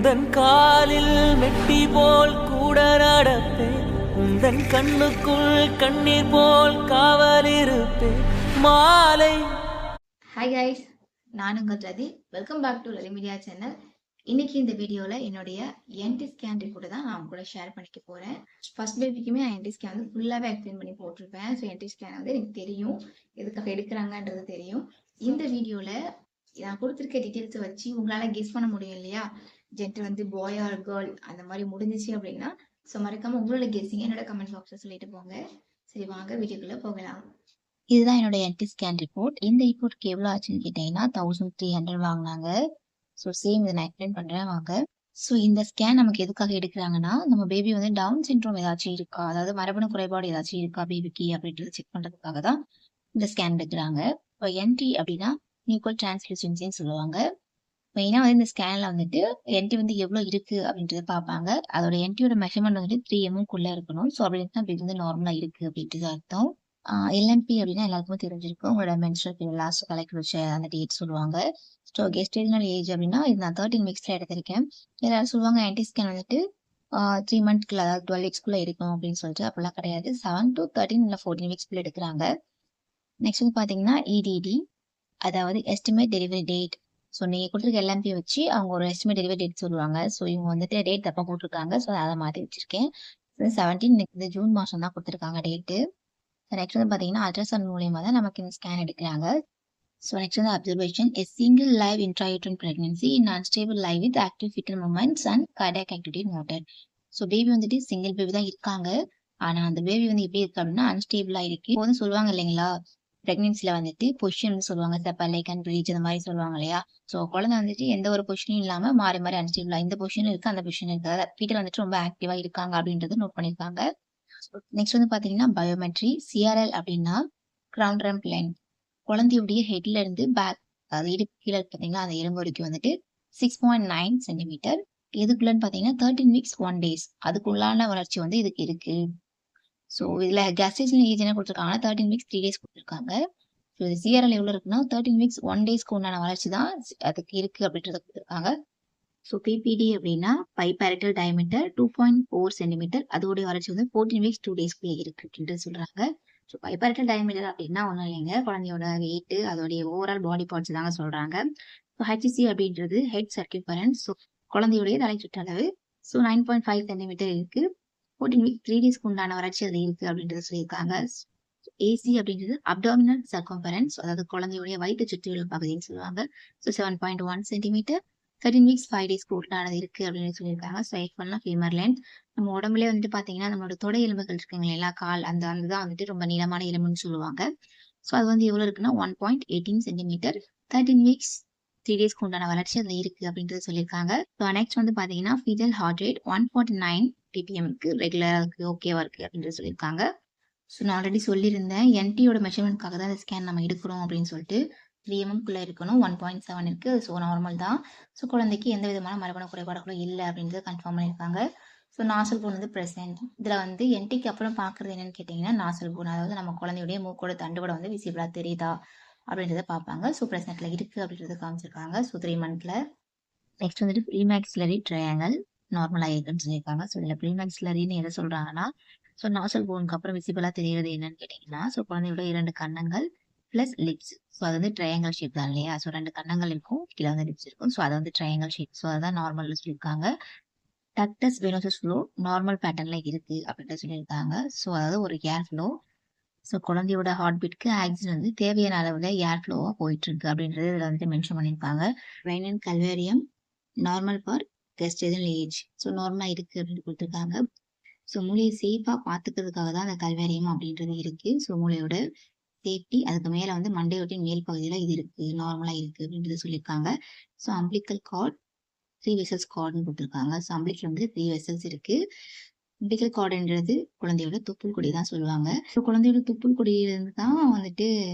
உந்தன் காலில் மெட்டி போல் கூட நடப்பேன், உந்தன் கண்ணுக்குள் கண்ணீர் போல் காவல் இருப்பேன் மாலை. ஹாய் கைஸ், நான் உங்கள் Rathi. Welcome back to Lali media channel. இன்னைக்கு இந்த வீடியோவில் என்னுடைய என்டி ஸ்கேன் ரிப்போர்ட்டை தான் நான் கூட ஷேர் பண்ணிக்க போகிறேன். ஃபர்ஸ்ட் பேபிக்குமே நான் என்டி ஸ்கேன் வந்து ஃபுல்லாகவே எக்ஸ்பிளைன் பண்ணி போட்டிருப்பேன். ஸோ என்டி ஸ்கேன் வந்து எனக்கு தெரியும், எதுக்காக எடுக்கிறாங்கன்றது தெரியும். இந்த வீடியோவில் நான் கொடுத்துருக்க டீட்டெயில்ஸை வச்சு உங்களால் கெஸ் பண்ண முடியும் இல்லையா, ஜென்டர் வந்து பாய் ஆர் கேர்ள் அந்த மாதிரி முடிஞ்சிச்சு அப்படின்னா. ஸோ மறக்காமல் உங்களோட கெஸ்ஸிங்க என்னோட கமெண்ட் பாக்ஸில் சொல்லிட்டு போங்க. சரி, வாங்க வீடியோக்குள்ளே போகலாம். இதுதான் என்னோட என்டி ஸ்கேன் ரிப்போர்ட். இந்த ரிப்போர்ட்க்கு எவ்வளோ ஆச்சுன்னு கேட்டீங்கன்னா 1300 வாங்கினாங்க. ஸோ சேம் இதை நான் எக்ஸ்பிளைன் பண்ணுறேன் வாங்க. ஸோ இந்த ஸ்கேன் நமக்கு எதுக்காக எடுக்கிறாங்கன்னா, நம்ம பேபி வந்து டவுன் சிண்ட்ரோம் ஏதாச்சும் இருக்கா, அதாவது மரபணு குறைபாடு ஏதாச்சும் இருக்கா பேபிக்கு அப்படின்றத செக் பண்ணுறதுக்காக தான் இந்த ஸ்கேன் எடுக்கிறாங்க. இப்போ என்டி அப்படின்னா நியூக்ளியர் டிரான்ஸ்லூசன்சின்னு சொல்லுவாங்க. மெயினாக வந்து இந்த ஸ்கேனில் வந்துட்டு என்டி வந்து எவ்வளோ இருக்குது அப்படின்றத பார்ப்பாங்க. அதோட என்டியோட மெஷர்மெண்ட் வந்துட்டு 3 mm இருக்கணும். ஸோ அப்படி இருந்தால் பேபி வந்து நார்மலாக இருக்குது அப்படின்றது அர்த்தம். எல்எம்பி அப்படின்னா எல்லாருக்குமே தெரிஞ்சிருக்கும், உங்களோட மென்ஸ்ட்ரல் பீரியட் லாஸ்ட் கலெக்ட் வச்ச அந்த டேட் சொல்லுவாங்க. ஸோ கெஸ்டேஷனல் ஏஜ் அப்படின்னா இது நான் 13 வீக்ஸில் எடுத்திருக்கேன். எல்லாரும் சொல்லுவாங்க ஆன்டி ஸ்கேன் வந்துட்டு 3 மந்த்ஸ்க்குள்ள, அதாவது 12 வீக்ஸ்க்குள்ளே இருக்கும் அப்படின்னு சொல்லிட்டு. அப்படிலாம் கிடையாது. 7 to 13 இல்லை 14 வீக்ஸ்க்குள்ளே எடுக்கிறாங்க. நெக்ஸ்ட் வந்து பார்த்தீங்கன்னா இடிடி, அதாவது எஸ்டிமேட் டெலிவரி டேட். ஸோ நீங்கள் கொடுத்துருக்க எல்எம்பி வச்சு அவங்க ஒரு எஸ்டிமேட் டெலிவரி டேட் சொல்லுவாங்க. ஸோ இவங்க வந்துட்டு டேட் தப்பாக போட்டிருக்காங்க. ஸோ அதை மாற்றி வச்சிருக்கேன். 17 இந்த ஜூன் மாதம் தான் கொடுத்துருக்காங்க டேட்டு. நெக்ஸ்ட் வந்து பார்த்தீங்கன்னா அல்ட்ராசவுண்ட் மூலியமாக தான் நமக்கு இந்த ஸ்கேன் எடுக்கிறாங்க. ஸோ நெக்ஸ்ட் வந்து observation, a single live intrauterine pregnancy in unstable live with active fetal movements and cardiac activity noted. So baby வந்துட்டு சிங்கிள் பேபி தான் இருக்காங்க. ஆனால் அந்த பேபி வந்து எப்படி இருக்கு அப்படின்னா அன்ஸ்டேபிளாக இருக்கு. இப்போ வந்து சொல்லுவாங்க இல்லைங்களா, பிரெக்னன்சியில் வந்துட்டு பொசிஷன் சொல்லுவாங்க, செப்பலைக் அண்ட் பிரீச் அந்த மாதிரி சொல்லுவாங்க இல்லையா. ஸோ குழந்தை வந்துட்டு எந்த ஒரு பொசிஷனும் இல்லாமல் மாறி மாறி அன்ஸ்டேபிளாக இந்த பொசிஷனும் இருக்குது அந்த பொசிஷன் இருக்குது, ஃபீட்டல் வந்துட்டு ரொம்ப ஆக்டிவாக இருக்காங்க அப்படின்றது நோட் பண்ணியிருக்காங்க. நெக்ஸ்ட் வந்து பார்த்தீங்கன்னா பயோமெட்ரி. சிஆர்எல் அப்படின்னா கிரவுண்ட் ரம்ப் லைன். குழந்தையுடைய ஹெட்ல இருந்து பேக், அதாவது இடுப்பு கீழே பார்த்தீங்கன்னா அந்த எலும்பு வரைக்கும் வந்துட்டு 6.9 சென்டிமீட்டர். எதுக்குள்ளன்னு பார்த்தீங்கன்னா 13 வீக்ஸ் 1 days அதுக்குள்ளான வளர்ச்சி வந்து இதுக்கு இருக்கு. ஸோ இதில் கேஸ்டேஷன் ஏஜ் என்ன கொடுத்துருக்காங்கன்னா 13 வீக்ஸ் 3 days கொடுத்துருக்காங்க. ஸோ இது சிஆர்எல் எவ்வளோ இருக்குன்னா 13 வீக்ஸ் 1 daysக்கு உண்டான வளர்ச்சி தான் அதுக்கு இருக்கு அப்படின்றத கொடுத்துருக்காங்க. ஸோ பிபிடி அப்படின்னா பைபேரட்டல் டயமீட்டர் 2.4 சென்டிமீட்டர், அதோடைய வளர்ச்சி வந்து 14 வீக்ஸ் 2 daysக்குள்ளே இருக்கு அப்படின்ட்டு சொல்றாங்க. ஸோ பைபேரட்டல் டயமீட்டர் அப்படின்னா ஒன்றும் இல்லைங்க, குழந்தையோட வெயிட் அதோடைய ஓவரால் பாடி பார்ட்ஸ் தாங்க சொல்றாங்க. ஸோ ஹெச்சிசி அப்படின்றது ஹெட் சர்க்கியூஃபரன்ஸ். ஸோ குழந்தையுடைய தலை சுற்றளவு. ஸோ 9.5 சென்டிமீட்டர் இருக்கு. 14 வீக் 3 daysக்கு உண்டான வளர்ச்சி அது இருக்கு அப்படின்றத சொல்லியிருக்காங்க. ஏசி அப்படின்றது அப்டாமினல் சர்க்கம்ஃபரன்ஸ், அதாவது குழந்தையுடைய வயிற்று சுற்றியுள்ள பகுதின்னு சொல்லுவாங்க. So 7.1 centimetre. 13 வீக்ஸ் 5 days கூட்டானது இருக்கு அப்படின்னு சொல்லியிருக்காங்க. So F1 femur length. நம்ம உடம்புலேயே வந்துட்டு பார்த்தீங்கன்னா நம்மளோட தொடை எலும்புகள் இருக்குங்க இல்லையா, கால், அந்த தான் வந்துட்டு ரொம்ப நீளமான எலும்புன்னு சொல்லுவாங்க. ஸோ அது வந்து எவ்வளோ இருக்குன்னா 1.18 சென்டிமீட்டர். 13 வீக்ஸ் 3 daysக்கு உண்டான வளர்ச்சி அதில் இருக்கு அப்படின்றது சொல்லியிருக்காங்க. ஸோ நெக்ஸ்ட் வந்து பார்த்தீங்கன்னா ஃபீட்டல் ஹார்ட் ரேட் 149 ppm இருக்கு, ரெகுலராக இருக்கு, ஓகேவா இருக்கு அப்படின்றது சொல்லியிருக்காங்க. ஸோ நான் ஆல்ரெடி சொல்லியிருந்தேன் என்டியோட மெஷர்மெண்ட்காக தான் இந்த ஸ்கேன் நம்ம எடுக்கிறோம் அப்படின்னு சொல்லிட்டு. 3 mm இருக்கணும், 1.7 இருக்கு. ஸோ நார்மல் தான். ஸோ குழந்தைக்கு எந்த விதமான மரபணு குறைபாடுகளும் இல்லை அப்படின்றத கன்ஃபார்ம் பண்ணியிருக்காங்க. ஸோ நாசல் போன் வந்து ப்ரெசென்ட். இதில் வந்து என்டிக்கு அப்புறம் பார்க்குறது என்னன்னு கேட்டிங்கன்னா நாசல் போன், அதாவது நம்ம குழந்தையுடைய மூக்கோட தண்டுவடை வந்து விசிபிளாக தெரியுதா அப்படின்றத பார்ப்பாங்க. ஸோ ப்ரெசென்ட்டில் இருக்குது அப்படின்றத காமிச்சிருக்காங்க. So 3 months. நெக்ஸ்ட் வந்துட்டு ப்ரீமேக்ஸிலரி ட்ரையாங்கல் நார்மலாக இருக்குன்னு சொல்லியிருக்காங்க. ஸோ இதில் ப்ரீமேக்ஸிலரின்னு எதை சொல்கிறாங்கன்னா, ஸோ நாசல் போனுக்கு அப்புறம் விசிபிளாக தெரியுறது என்னன்னு கேட்டிங்கன்னா, ஸோ குழந்தையோட 2 கன்னங்கள் ப்ளஸ் லிப்ஸ். ஸோ அது வந்து ட்ரையாங்கல் ஷேப் தான் இல்லையா. ஸோ 2 கன்னங்கள் இருக்கும், கீழே வந்து லிப்ஸ் இருக்கும். ஸோ அதை வந்து ட்ரையாங்கல் ஷேப். ஸோ அதுதான் நார்மல் சொல்லியிருக்காங்க. டக்டஸ் வெனோசஸ் ஃப்ளோ நார்மல் பேட்டர்னில் இருக்குது அப்படின்ட்டு சொல்லியிருக்காங்க. ஸோ அதாவது ஒரு ஏர் ஃப்ளோ. ஸோ குழந்தையோட ஹார்ட் பீட்க்கு ஆக்சிஜன் வந்து தேவையான அளவில் ஏர் ஃப்ளோவாக போயிட்டு இருக்கு அப்படின்றது இதில் வந்துட்டு மென்ஷன் பண்ணியிருக்காங்க. ரைனன் calvarium normal for gestational age. So நார்மலாக இருக்குது அப்படின்னு கொடுத்துருக்காங்க. ஸோ மூளையை சேஃபாக பார்த்துக்கிறதுக்காக தான் அந்த கல்வேரியம் அப்படின்றது இருக்குது. ஸோ மூளையோட சேஃப்டி. அதுக்கு மேலே வந்து மண்டையோட்டின் மேல் பகுதியில் இது இருக்குது, நார்மலாக இருக்குது அப்படின்றது சொல்லியிருக்காங்க. ஸோ அம்பிளிக்கல் கார்ட் 3 vessels கார்டுன்னு கொடுத்துருக்காங்க. ஸோ அம்பிளிக்கில் வந்து 3 vessels இருக்குது. அம்பிளிக்கல் கார்டுன்றது குழந்தையோட துப்புள் கொடி தான் சொல்லுவாங்க. ஸோ குழந்தையோட துப்புள் கொடியிலிருந்து தான் வந்துட்டு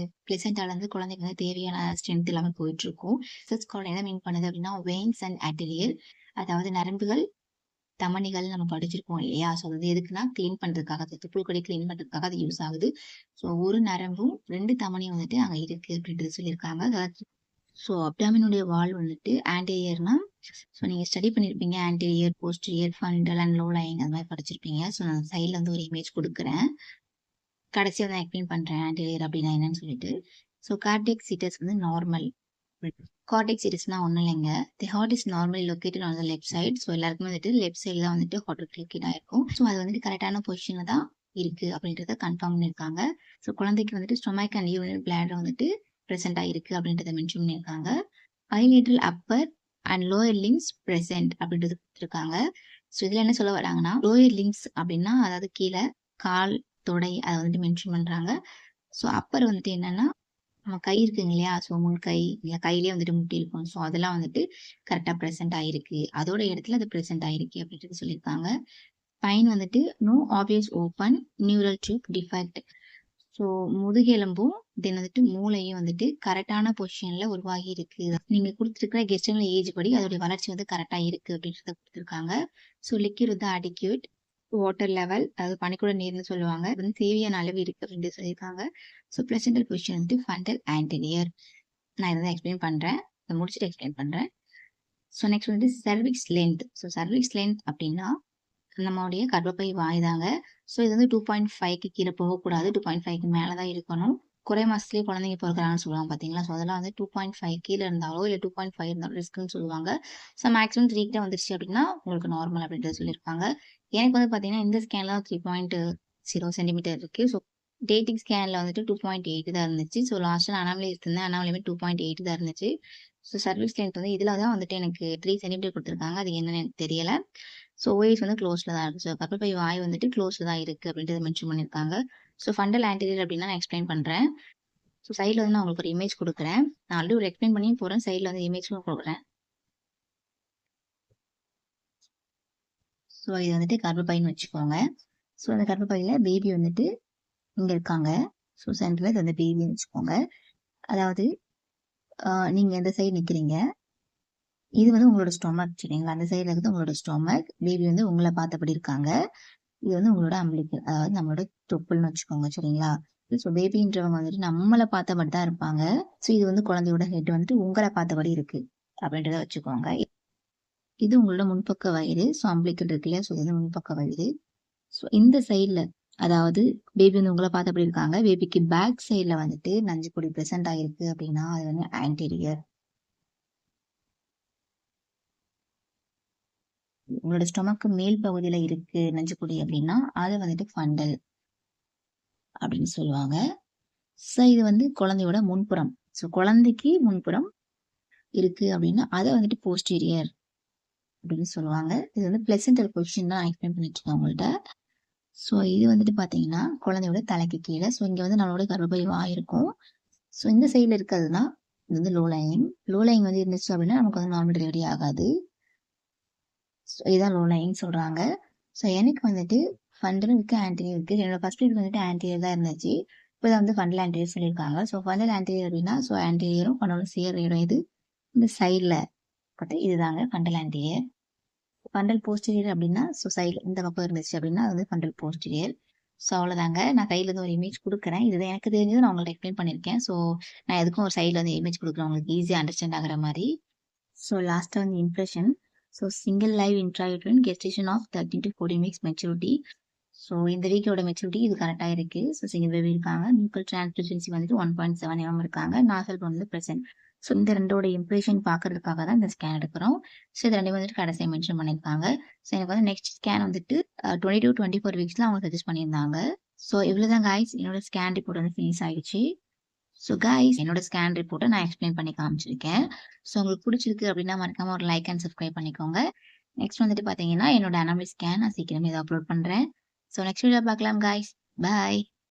பிளசண்டாலேருந்து குழந்தைக்கு வந்து தேவையான ஸ்ட்ரென்த் எல்லாமே போயிட்டுருக்கும். வெசல்ஸ் கார்டு என்ன மீன் பண்ணுது அப்படின்னா வெயின்ஸ் அண்ட் ஆர்டரியல், அதாவது நரம்புகள் தமனிகள் நம்ம படிச்சிருக்கோம் இல்லையா. ஸோ அது எதுக்குன்னா கிளீன் பண்ணுறதுக்காக, துப்புள் கொடி கிளீன் பண்ணுறதுக்காக அது யூஸ் ஆகுது. ஸோ ஒரு நரம்பும் 2 தமனியும் வந்துட்டு அங்கே இருக்குது அப்படின்றது சொல்லியிருக்காங்க. ஸோ அப்டாமினுடைய வால் வந்துட்டு ஆன்டீரியர்னா ஸோ நீங்கள் ஸ்டடி பண்ணியிருப்பீங்க anterior, posterior, ஃபண்டல் and low lying அந்த மாதிரி படிச்சிருப்பீங்க. ஸோ நான் சைடில் வந்து ஒரு இமேஜ் கொடுக்குறேன். கடைசியாக வந்து எக்ஸ்பிளைன் பண்ணுறேன் ஆன்டீரியர் அப்படின்னா என்னன்னு சொல்லிட்டு. ஸோ கார்டியக் சீட்டஸ் வந்து நார்மல். கார்டியக் சீட்டஸ்னா ஒன்றும் இல்லைங்க. The heart is normally located on the left side. So எல்லாருக்குமே வந்துட்டு லெஃப்ட் சைடில் தான் வந்துட்டு ஹார்ட் லொக்கேட் ஆயிருக்கும். ஸோ அது வந்துட்டு கரெக்டான பொசிஷனில் தான் இருக்கு அப்படின்றத கன்ஃபார்ம் பண்ணியிருக்காங்க. ஸோ குழந்தைக்கு வந்துட்டு ஸ்டொமக் அண்ட் யூரினரி பிளாடர் வந்துட்டு ப்ரெசென்ட் ஆயிருக்கு அப்படின்றத மென்ஷன் பண்ணியிருக்காங்க. Bilateral upper and lower limbs present அப்படின்றது கொடுத்துருக்காங்க. ஸோ இதில் என்ன சொல்ல வராங்கன்னா லோயர் லிம்ஸ் அப்படின்னா அதாவது கீழே கால், தொடை அதை வந்துட்டு மென்ஷன் பண்ணுறாங்க. ஸோ அப்பர் வந்துட்டு என்னன்னா நம்ம கை இருக்குங்க இல்லையா, ஸோ முன் கை இல்லை கையிலேயே வந்துட்டு முட்டி இருக்கும். ஸோ அதெல்லாம் வந்துட்டு கரெக்டாக ப்ரெசென்ட் ஆயிருக்கு, அதோட இடத்துல அது ப்ரெசென்ட் ஆயிருக்கு அப்படின்றது சொல்லியிருக்காங்க. ஸ்பைன் வந்துட்டு no obvious open neural tube defect. So முதுகெலும்பும் தென் வந்துட்டு மூளையும் வந்துட்டு கரெக்டான பொசிஷன்ல உருவாகி இருக்கு. நீங்க கொடுத்துருக்கிற கெஸ்டர்னல் ஏஜ் படி அதோடைய வளர்ச்சி வந்து கரெக்டா இருக்கு அப்படின்றத கொடுத்துருக்காங்க. ஸோ லிக்விட் வந்து அடிக்யூட், வாட்டர் லெவல் அதாவது பனிக்கூட நீர்னு சொல்லுவாங்க, இது வந்து தேவையான அளவு இருக்கு அப்படின்னு சொல்லியிருக்காங்க. ஸோ பிளசென்டல் பொசிஷன் வந்து ஃபண்டல் ஆன்டீரியர். நான் இதை எக்ஸ்பிளைன் பண்றேன், இதை முடிச்சுட்டு எக்ஸ்பிளைன் பண்றேன். ஸோ நெக்ஸ்ட் வந்து cervix length. So cervix length அப்படின்னா நம்மளுடைய கர்ப்பப்பை வாய் தாங்க. ஸோ இது வந்து 2.5க்கு கீழே போகக்கூடாது, 2.5க்கு மேலே தான் இருக்கணும். குறை மாசத்துலேயே குழந்தைங்க பிறக்கிறாங்கன்னு சொல்லுவாங்க பார்த்தீங்களா. ஸோ அதெல்லாம் வந்து 2.5 கீழே இருந்தாலோ இல்லை 2.5 இருந்தாலும் ரிஸ்க்குன்னு சொல்லுவாங்க. ஸோ மேக்ஸிமம் 3 கிட்ட வந்துருச்சு அப்படின்னா உங்களுக்கு நார்மல் அப்படின்றது சொல்லியிருக்காங்க. எனக்கு வந்து பார்த்தீங்கன்னா இந்த ஸ்கேனில் 3.0 சென்டிமீட்டர் இருக்குது. ஸோ டேட்டிங் ஸ்கேனில் வந்துட்டு 2.8 தான் இருந்துச்சு. ஸோ லாஸ்ட்டாக அனாமலி இருந்தேன், அனாமலியுமே 2.8 தான் இருந்துச்சு. ஸோ சர்வீஸ் லென்த் வந்து இதில் தான் வந்துட்டு எனக்கு 3 சென்டிமீட்டர் கொடுத்துருக்காங்க, அது என்னன்னு எனக்கு தெரியலை. ஸோ ஓஎஸ் வந்து க்ளோஸில் தான் இருக்குது. ஸோ கர்ப்பப்பை வாய் வந்துட்டு க்ளோஸில் தான் இருக்குது அப்படின்றத மென்ஷன் பண்ணியிருக்காங்க. ஸோ ஃபண்டல் ஆன்டீரியர் அப்படின்னா நான் எக்ஸ்பிளைன் பண்ணுறேன். ஸோ சைடில் வந்து நான் உங்களுக்கு ஒரு இமேஜ் கொடுக்குறேன். நான் ஆல்ரெடி ஒரு எக்ஸ்பிளைன் பண்ணி போகிறேன், சைடில் வந்து இமேஜும் கொடுக்குறேன். ஸோ இது வந்துட்டு கர்ப்பப்பைன்னு வச்சுக்கோங்க. ஸோ அந்த கர்ப்பப்பையில் பேபி வந்துட்டு இங்கே இருக்காங்க. ஸோ சென்டரில் இது வந்து பேபின்னு வச்சுக்கோங்க. அதாவது நீங்கள் எந்த சைடு நிற்கிறீங்க, இது வந்து உங்களோட ஸ்டொமக் சரிங்களா. அந்த சைடில் இருக்குது உங்களோட ஸ்டொமக், பேபி வந்து உங்களை பார்த்தபடி இருக்காங்க. இது வந்து உங்களோட அம்பிளிக்கல், அதாவது நம்மளோட தொப்புள்னு வச்சுக்கோங்க சரிங்களா. ஸோ பேபின்றவங்க வந்துட்டு நம்மளை பார்த்தபடி தான் இருப்பாங்க. ஸோ இது வந்து குழந்தையோட ஹெட் வந்துட்டு உங்களை பார்த்தபடி இருக்கு அப்படின்றத வச்சுக்கோங்க. இது உங்களோட முன்பக்க வயிறு. ஸோ அம்பிளிக்கல் இருக்கு இல்லையா, ஸோ இது வந்து முன்பக்க வயிறு. ஸோ இந்த சைடில் அதாவது பேபி வந்து உங்களை பார்த்தபடி இருக்காங்க, பேபிக்கு பேக் சைடில் வந்துட்டு நஞ்சுக்குடி ப்ரெசென்ட் ஆகிருக்கு அப்படின்னா அது வந்து ஆன்டீரியர். உங்களோட ஸ்டொமக்கு மேல் பகுதியில் இருக்கு நஞ்சுக்குடி அப்படின்னா அது வந்துட்டு ஃபண்டல் அப்படின்னு சொல்லுவாங்க. ஸோ இது வந்து குழந்தையோட முன்புறம். ஸோ குழந்தைக்கு முன்புறம் இருக்கு அப்படின்னா அதை வந்துட்டு போஸ்டீரியர் அப்படின்னு சொல்லுவாங்க. இது வந்து பிளசென்டல் பொசிஷன் தான் எக்ஸ்பிளைன் பண்ணிட்டு இருக்கேன் உங்கள்கிட்ட. ஸோ இது வந்துட்டு பார்த்தீங்கன்னா குழந்தையோட தலைக்கு கீழே. ஸோ இங்கே வந்து நம்மளோட கர்ப்பப்பை வாய் இருக்கும். ஸோ இந்த சைடில் இருக்கிறதுனா இது வந்து லோ லைங். லோ லைங் வந்து இருந்துச்சு அப்படின்னா நமக்கு வந்து நார்மல் டெலிவரி ஆகாது. ஸோ இதுதான் லோ லைங் சொல்கிறாங்க. ஸோ எனக்கு வந்துட்டு ஃபண்டலும் இருக்குது ஆன்டீரியர் இருக்குது. என்னோட ஃபர்ஸ்ட் பீரியட் வந்துட்டு ஆன்டீரியர் தான் இருந்துச்சு. இப்போ தான் வந்து ஃபண்டல் ஆன்டீரியர் சொல்லியிருக்காங்க. ஸோ ஃபண்டல் ஆன்டீரியர் அப்படின்னா ஸோ ஆன்டீரியரும் ஃபண்டலும் சேர்ற இடம் இது இந்த சைடில் பார்த்தா இதுதாங்க ஃபண்டல் ஆன்டீரியர். ஃபண்டல் போஸ்டீரியர் அப்படின்னா ஸோ சைடில் இந்த பக்கம் இருந்துச்சு அப்படின்னா அது வந்து ஃபண்டல் போஸ்டீரியர். ஸோ அவ்வளோதாங்க. நான் கையில் வந்து ஒரு இமேஜ் கொடுக்குறேன். இதுதான் எனக்கு தெரிஞ்சது, நான் உங்களுக்கு எக்ஸ்பிளைன் பண்ணியிருக்கேன். ஸோ நான் எதுக்கும் ஒரு சைடில் வந்து இமேஜ் கொடுக்குறேன் உங்களுக்கு ஈஸியாக அண்டர்ஸ்டாண்ட் ஆகிற மாதிரி. ஸோ லாஸ்ட்டாக வந்து impression. So single live intrauterine gestation of 13 to 14 weeks maturity. So இந்த வீக்கோட மெச்சூரிட்டி இது கரெக்டாக இருக்குது. ஸோ சிங்கிள் பேபி இருக்காங்க. நியூக்கல் டிரான்ஸ்மிஷன்சி வந்துட்டு 1.7 mm இருக்காங்க. நாசல் வந்து ப்ரெசென்ட். ஸோ இந்த ரெண்டோட இம்ப்ரெஷன் பார்க்கறதுக்காக தான் இந்த ஸ்கேன் எடுக்கிறோம். ஸோ இது ரெண்டு வந்துட்டு கடைசியாக மென்ஷன் பண்ணியிருக்காங்க. ஸோ எனக்கு வந்து நெக்ஸ்ட் ஸ்கேன் வந்துட்டு 20 to 24 weeksல அவங்க சஜஸ்ட் பண்ணியிருந்தாங்க. ஸோ இவ்வளோதான் காய்ஸ், என்னோட ஸ்கேன் ரிப்போர்ட் வந்து ஃபினிஷ் ஆகிடுச்சு. ஸோ காய்ஸ் என்னோட ஸ்கேன் ரிப்போர்ட்டை நான் எக்ஸ்பிளைன் பண்ணி காமிச்சிருக்கேன். ஸோ உங்களுக்கு பிடிச்சிருக்கு அப்படின்னா மறக்காம ஒரு லைக் அண்ட் சப்ஸ்கிரைப் பண்ணிக்கோங்க. நெக்ஸ்ட் வந்துட்டு பார்த்தீங்கன்னா என்னோட அனாமலி ஸ்கேன் நான் சீக்கிரமே இதை அப்லோட் பண்ணுறேன். ஸோ நெக்ஸ்ட் வீடியோ பார்க்கலாம் காய்ஸ். பாய்.